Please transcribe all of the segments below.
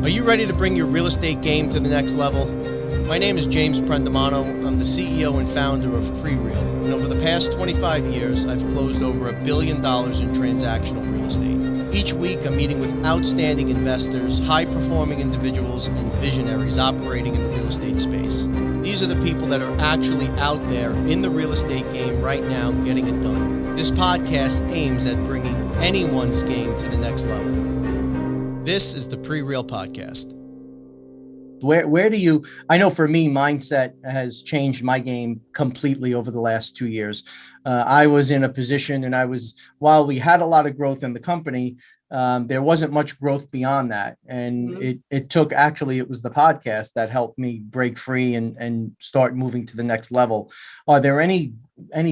Are you ready to bring your real estate game to the next level? My name is James Prendamano. I'm the CEO and founder of PreReal. And over the past 25 years, I've closed over $1 billion in transactional real estate. Each week, I'm meeting with outstanding investors, high-performing individuals, and visionaries operating in the real estate space. These are the people that are actually out there in the real estate game right now getting it done. This podcast aims at bringing anyone's game to the next level. This is the PreReal podcast. Where do you, I know for me, mindset has changed my game completely over the last 2 years. I was in a position and while we had a lot of growth in the company, there wasn't much growth beyond that. And it was the podcast that helped me break free and start moving to the next level. Are there any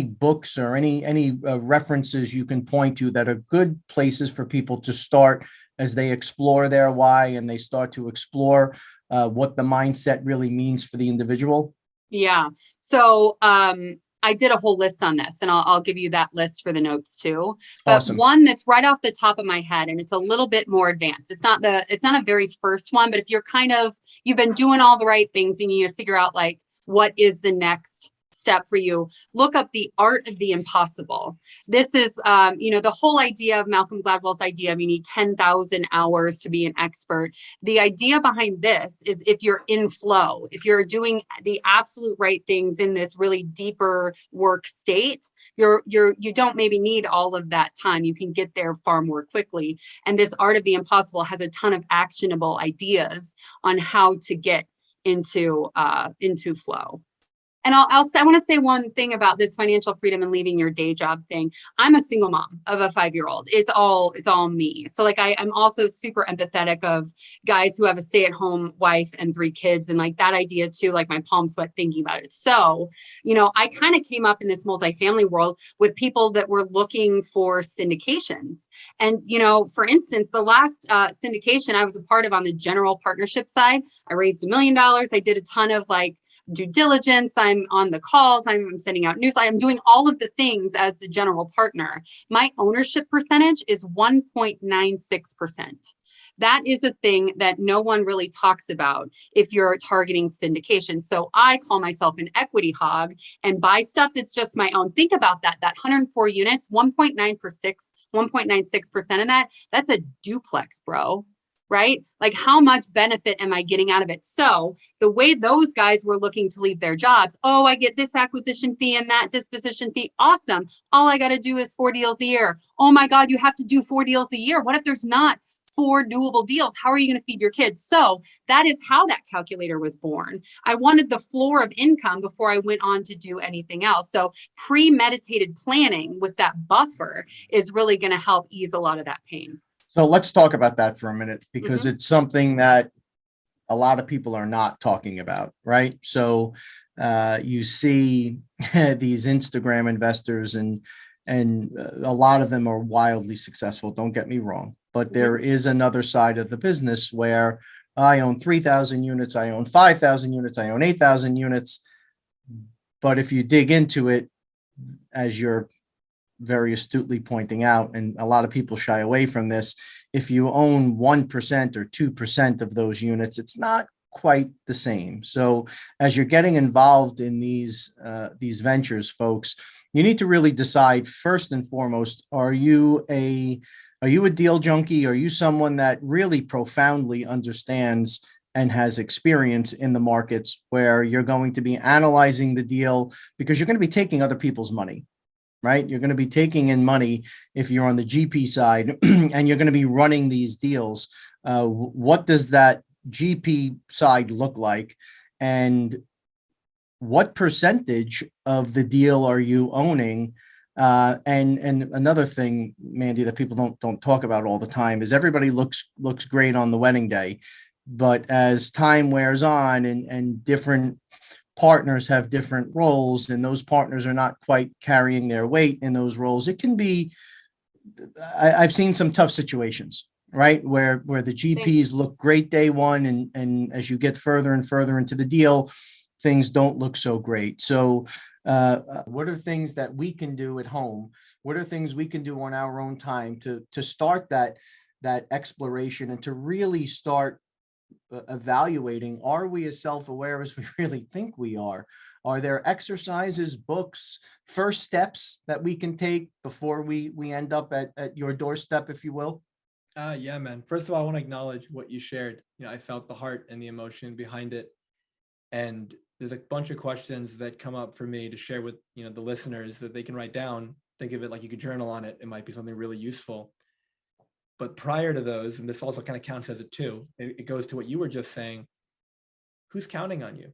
books or any references you can point to that are good places for people to start as they explore their why and they start to explore what the mindset really means for the individual? Yeah. So I did a whole list on this, and I'll give you that list for the notes too. But Awesome. One that's right off the top of my head, and it's a little bit more advanced. It's not a very first one, but if you've been doing all the right things, you need to figure out like what is the next step for you. Look up The Art of the Impossible. This is, the whole idea of Malcolm Gladwell's idea of you need 10,000 hours to be an expert. The idea behind this is if you're in flow, if you're doing the absolute right things in this really deeper work state, you don't maybe need all of that time. You can get there far more quickly. And this Art of the Impossible has a ton of actionable ideas on how to get into flow. And I want to say one thing about this financial freedom and leaving your day job thing. I'm a single mom of a 5-year-old. It's all me. So like I'm also super empathetic of guys who have a stay-at-home wife and 3 kids, and like that idea too, like my palms sweat thinking about it. So, I kind of came up in this multifamily world with people that were looking for syndications. And, for instance, the last syndication I was a part of on the general partnership side, I raised $1 million. I did a ton of like due diligence. I'm on the calls. I'm sending out news. I'm doing all of the things as the general partner. My ownership percentage is 1.96%. That is a thing that no one really talks about if you're targeting syndication. So I call myself an equity hog and buy stuff that's just my own. Think about that 104 units, 1.96% of that's a duplex, bro. Right? Like how much benefit am I getting out of it? So the way those guys were looking to leave their jobs, I get this acquisition fee and that disposition fee. Awesome. All I got to do is 4 deals a year. Oh my God, you have to do 4 deals a year. What if there's not 4 doable deals? How are you going to feed your kids? So that is how that calculator was born. I wanted the floor of income before I went on to do anything else. So premeditated planning with that buffer is really going to help ease a lot of that pain. So let's talk about that for a minute, because it's something that a lot of people are not talking about, right? So you see these Instagram investors and a lot of them are wildly successful. Don't get me wrong, but there is another side of the business where I own 3,000 units, I own 5,000 units, I own 8,000 units. But if you dig into it, as you're very astutely pointing out, and a lot of people shy away from this, if you own 1% or 2% of those units, it's not quite the same. So as you're getting involved in these ventures, folks, you need to really decide first and foremost, are you a deal junkie? Are you someone that really profoundly understands and has experience in the markets where you're going to be analyzing the deal, because you're going to be taking other people's money? Right? You're going to be taking in money if you're on the GP side and you're going to be running these deals. What does that GP side look like? And what percentage of the deal are you owning? And another thing, Mandy, that people don't talk about all the time is everybody looks great on the wedding day. But as time wears on and different partners have different roles, and those partners are not quite carrying their weight in those roles, it can be, I've seen some tough situations, right? Where the GPs look great day one, and as you get further and further into the deal, things don't look so great. So what are things that we can do at home? What are things we can do on our own time to start that exploration and to really start evaluating, are we as self-aware as we really think we are? Are there exercises, books, first steps that we can take before we end up at your doorstep, if you will? Yeah, man. First of all, I want to acknowledge what you shared. I felt the heart and the emotion behind it. And there's a bunch of questions that come up for me to share with, the listeners that they can write down. Think of it like you could journal on it. It might be something really useful. But prior to those, and this also kind of counts as a two, it goes to what you were just saying. Who's counting on you?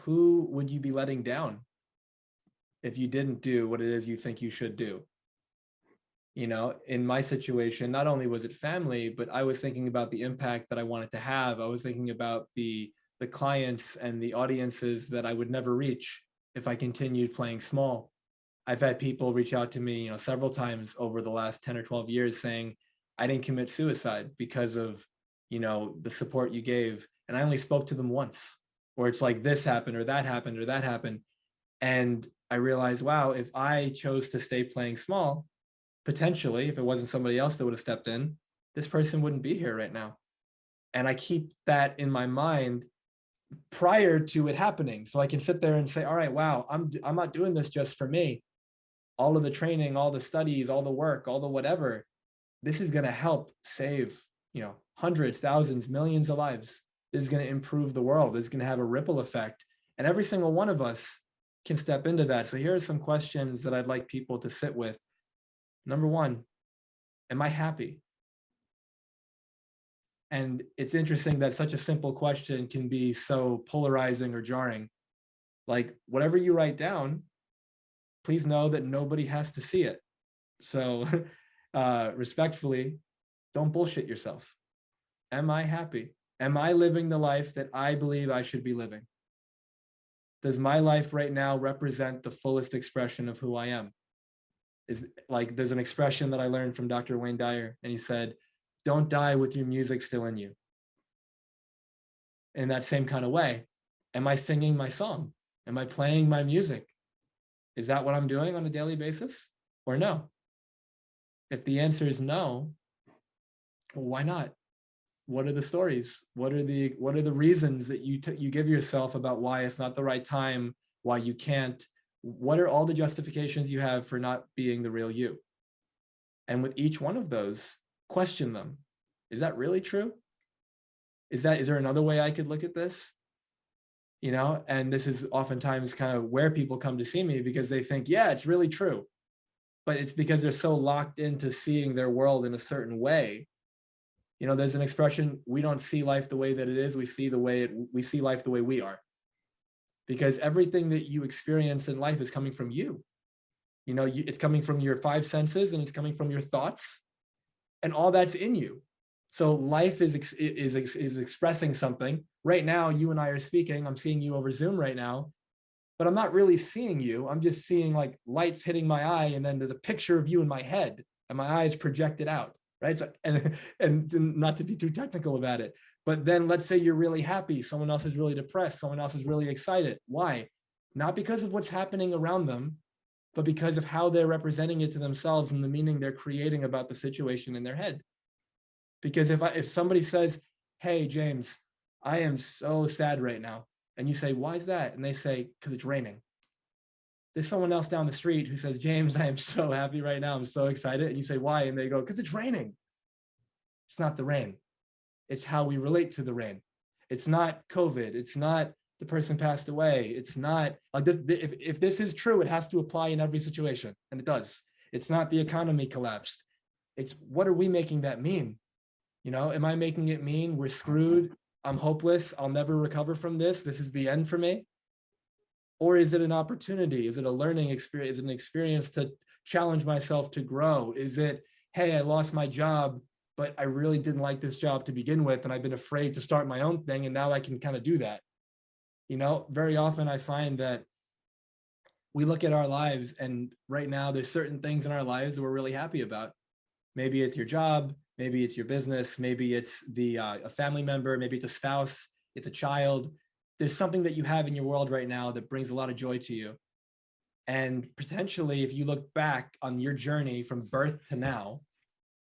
Who would you be letting down if you didn't do what it is you think you should do? In my situation, not only was it family, but I was thinking about the impact that I wanted to have. I was thinking about the clients and the audiences that I would never reach if I continued playing small. I've had people reach out to me, several times over the last 10 or 12 years saying, I didn't commit suicide because of, the support you gave. And I only spoke to them once, or it's like this happened or that happened or that happened. And I realized, wow, if I chose to stay playing small, potentially, if it wasn't somebody else that would have stepped in, this person wouldn't be here right now. And I keep that in my mind prior to it happening. So I can sit there and say, all right, wow, I'm not doing this just for me. All of the training, all the studies, all the work, all the whatever, this is going to help save, hundreds, thousands, millions of lives. This is going to improve the world. This is going to have a ripple effect. And every single one of us can step into that. So here are some questions that I'd like people to sit with. Number one, am I happy? And it's interesting that such a simple question can be so polarizing or jarring. Like, whatever you write down, please know that nobody has to see it. So respectfully, don't bullshit yourself. Am I happy? Am I living the life that I believe I should be living? Does my life right now represent the fullest expression of who I am? There's an expression that I learned from Dr. Wayne Dyer, and he said, don't die with your music still in you. In that same kind of way, am I singing my song? Am I playing my music? Is that what I'm doing on a daily basis or no? If the answer is no, well, why not? What are the stories? What are the reasons that you give yourself about why it's not the right time, why you can't? What are all the justifications you have for not being the real you? And with each one of those, question them. Is that really true? Is there another way I could look at this? And this is oftentimes kind of where people come to see me, because they think, yeah, it's really true. But it's because they're so locked into seeing their world in a certain way. There's an expression, we don't see life the way that it is, we see life the way we are. Because everything that you experience in life is coming from you. It's coming from your five senses, and it's coming from your thoughts, and all that's in you. So life is expressing something. Right now, you and I are speaking. I'm seeing you over Zoom right now, but I'm not really seeing you. I'm just seeing like lights hitting my eye, and then there's a picture of you in my head, and my eyes projected out, right? So, and not to be too technical about it, but then let's say you're really happy. Someone else is really depressed. Someone else is really excited. Why? Not because of what's happening around them, but because of how they're representing it to themselves and the meaning they're creating about the situation in their head. Because if somebody says, hey, James, I am so sad right now, and you say, why is that? And they say, because it's raining. There's someone else down the street who says, James, I am so happy right now. I'm so excited. And you say, why? And they go, because it's raining. It's not the rain. It's how we relate to the rain. It's not COVID. It's not the person passed away. It's not like this. If this is true, it has to apply in every situation. And it does. It's not the economy collapsed. It's what are we making that mean? Am I making it mean we're screwed? I'm hopeless. I'll never recover from this. This is the end for me. Or is it an opportunity? Is it a learning experience? Is it an experience to challenge myself to grow? Is it, hey, I lost my job, but I really didn't like this job to begin with, and I've been afraid to start my own thing, and now I can kind of do that. Very often I find that we look at our lives, and right now there's certain things in our lives that we're really happy about. Maybe it's your job, maybe it's your business, maybe it's a family member, maybe it's a spouse, it's a child. There's something that you have in your world right now that brings a lot of joy to you. And potentially, if you look back on your journey from birth to now,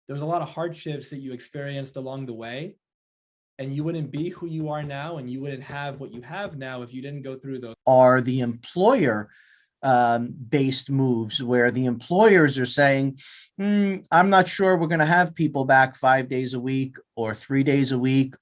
there was a lot of hardships that you experienced along the way. And you wouldn't be who you are now, and you wouldn't have what you have now if you didn't go through those. Are the employer based moves where the employers are saying, I'm not sure we're going to have people back 5 days a week or 3 days a week,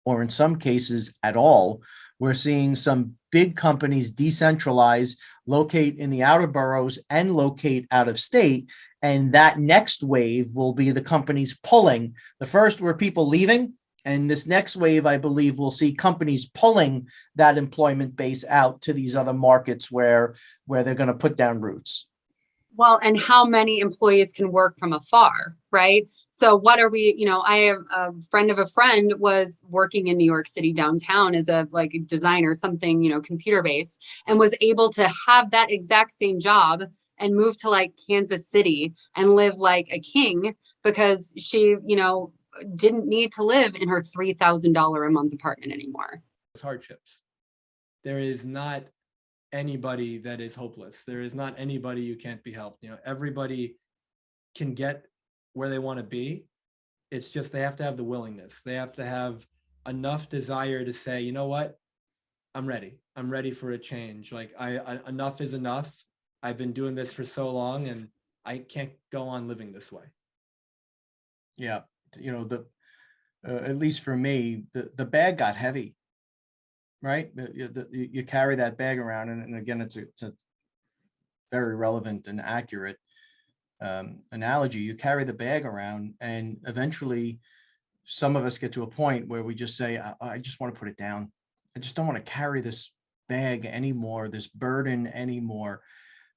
or in some cases at all. We're seeing some big companies decentralize, locate in the outer boroughs and locate out of state. And that next wave will be the companies pulling. The first were people leaving. And this next wave, I believe, we'll see companies pulling that employment base out to these other markets where they're going to put down roots. Well, and how many employees can work from afar, right? So what are we, I have a friend of a friend was working in New York City downtown as a designer, something, computer based, and was able to have that exact same job and move to Kansas City and live like a king because she, didn't need to live in her $3,000 a month apartment anymore. Hardships. There is not anybody that is hopeless. There is not anybody who can't be helped. Everybody can get where they want to be. It's just they have to have the willingness. They have to have enough desire to say, you know what, I'm ready. I'm ready for a change. Enough is enough. I've been doing this for so long, and I can't go on living this way. Yeah. At least for me, the bag got heavy, right? You carry that bag around, and again, it's a very relevant and accurate analogy. You carry the bag around, and eventually some of us get to a point where we just say, I just want to put it down. I just don't want to carry this bag anymore, this burden anymore.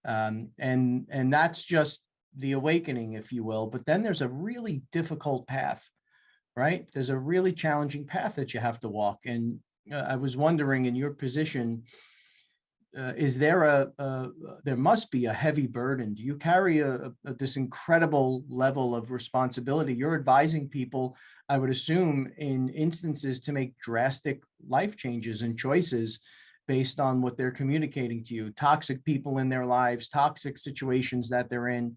And that's just the awakening, if you will. But then there's a really difficult path, right? There's a really challenging path that you have to walk. And I was wondering, in your position, is there there must be a heavy burden? Do you carry this incredible level of responsibility? You're advising people, I would assume, in instances to make drastic life changes and choices based on what they're communicating to you. Toxic people in their lives, toxic situations that they're in,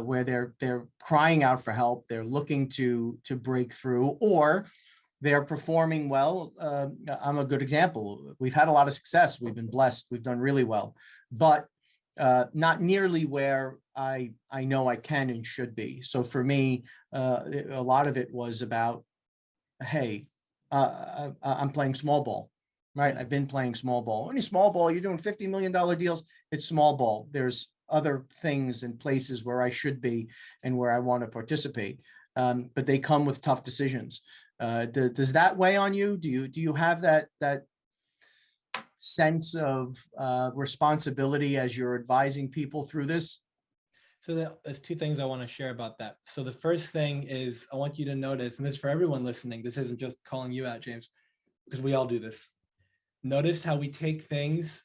where they're crying out for help, they're looking to break through, or they're performing well. I'm a good example. We've had a lot of success. We've been blessed. We've done really well, but not nearly where I know I can and should be. So for me, a lot of it was about, hey, I'm playing small ball, right? I've been playing small ball. Only small ball, you're doing $50 million deals. It's small ball. There's other things and places where I should be and where I want to participate. But they come with tough decisions. Does that weigh on you? Do you have that sense of responsibility as you're advising people through this? So there's two things I want to share about that. So the first thing is, I want you to notice, and this is for everyone listening, this isn't just calling you out, James, because we all do this. Notice how we take things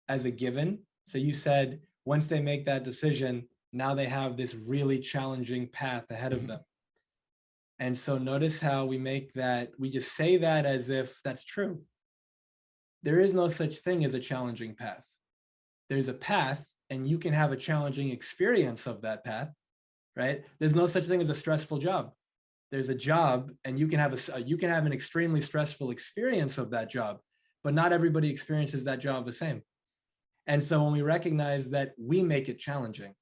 as a given. So you said, once they make that decision, now they have this really challenging path ahead of them. And so notice how we just say that as if that's true. There is no such thing as a challenging path. There's a path, and you can have a challenging experience of that path, right? There's no such thing as a stressful job. There's a job, and you can have an extremely stressful experience of that job, but not everybody experiences that job the same. And so when we recognize that we make it challenging,